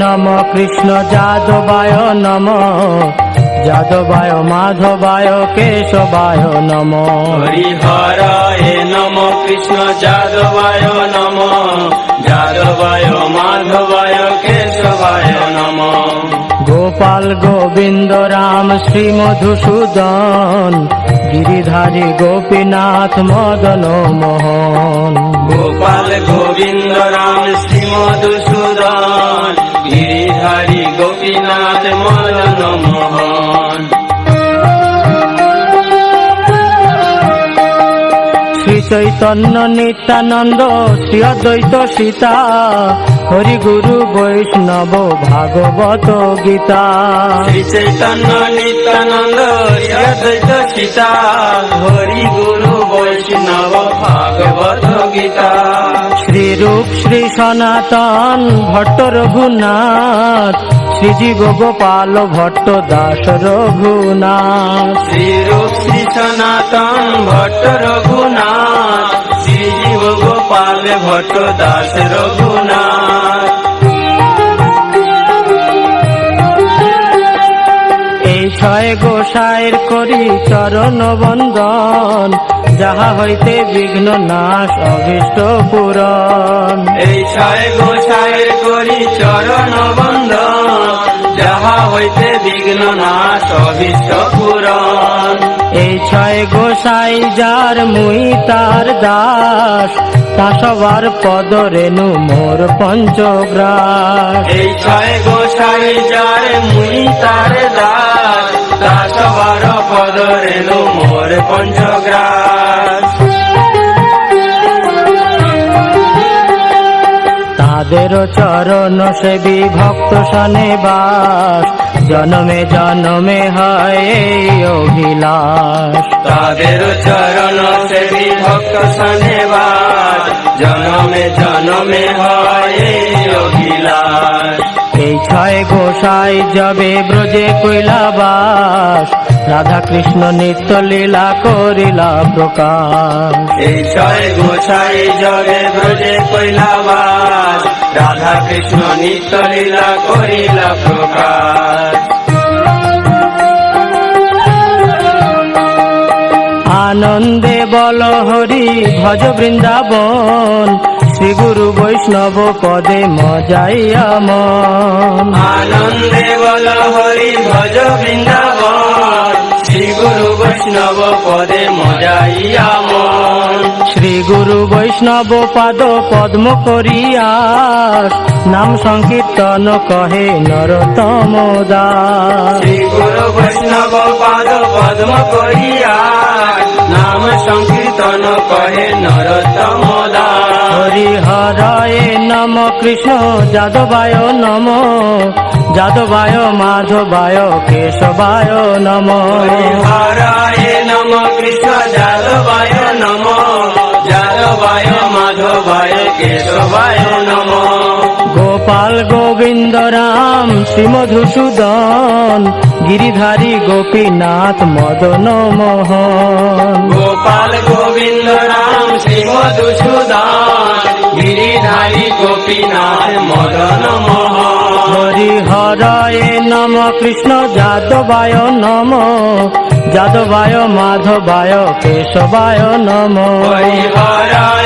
নম কৃষ্ণ যাদবায় নম, যাদবায় মাধবায় কেশবায় নম। হরিহরায় নম কৃষ্ণ যাদবায় নম, যাদবায় মাধবায় কেশবায় নম। গোপাল গোবিন্দ রাম শ্রী মধুসূদন, গিরিধারী গোপীনাথ মদন মোহন। গোপাল গোবিন্দ রাম শ্রী মধুসূদন, গিরিধারী গোপীনাথ মদন মোহন। শ্রী চৈতন্য নিত্যানন্দ শ্রী অদ্বৈত সীতা, হরি গুরু বৈষ্ণব ভাগবত গীতা। শ্রী চৈতন্য নিত্যানন্দ শ্রী অদ্বৈত সীতা, হরি গুরু বৈষ্ণব ভাগবত গীতা। শ্রী রূপ শ্রী সনাতন ভট্ট রঘুনাথ, শ্রীজীব গোপাল ভট্ট দাস রঘুনাথ। শ্রী রূপ শ্রী সনাতন ভট্ট রঘুনাথ, শ্রীজীব গোপাল ভট্ট দাস রঘুনাথ। এই ছয় গোসাইর করি চরণ বন্দন, যাহা হইতে বিঘ্ন নাশ অভীষ্ট পূরণ। এই ছয় গোসাইয়ের করি চরণ বন্দন, যাহা হইতে বিঘ্ন নাশ অভীষ্ট পূরণ। এই ছয় গোসাই যার মুই তার দাস, তা সবার পদ রেণু মোর পঞ্চগ্রাস। এই ছয় গোসাই যার মুই তার দাস, তা সবার পদ রেণু মোর পঞ্চগ্রাস। তাদের চরণ সেবী ভক্ত সনে বাস, জনমে জনমে হয় এই অভিলাষ। তাদের চরণ সেবী ভক্ত সনেবাস, জনমে জনমে হয় এই অভিলাষ। এই ছয় গোসাই যবে ব্রজে কৈলাবাস, রাধা কৃষ্ণ নিত্য লীলা করিলা প্রকাশ। এই ছয় গোসাই জগে ব্রজে কৈলাবাস, রাধা কৃষ্ণ নিত্য লীলা করিলা প্রকাশ। আনন্দে বল হরি ভজ বৃন্দাবন, শ্রী গুরু বৈষ্ণব পদে মজাইয়া মন। আনন্দে বল হরি ভজ বৃন্দাবন, শ্রী গুরু বৈষ্ণব পদে মজাইয়া মন। শ্রী গুরু বৈষ্ণব পাদ পদ্ম করিয়াস, নাম সংকীর্তন কহে নরোত্তম দাস। শ্রী গুরু বৈষ্ণব পাদ পদ্ম করিয়া, নাম সংকীর্তন কহে নরোত্তম দাস। হরিহরায় নম কৃষ্ণ যাদবায় নম, যাদবায় মাধবায় কেশবায় নম। হরিহরায় নম কৃষ্ণ যাদবায় নম, যাদবায় মাধবায় কেশবায় নম। গোপাল গোবিন্দ রাম শ্রী মধুসূদন, গিরিধারী গোপীনাথ মদন মোহন। গোপাল গোবিন্দ রাম শ্রী মধুসূদন, গিরিধারী গোপীনাথ মদন মোহন। হরিহরায় নম কৃষ্ণ যাদবায় নম, যাদবায় মাধবায় কেশবায় নম। হরিহরায়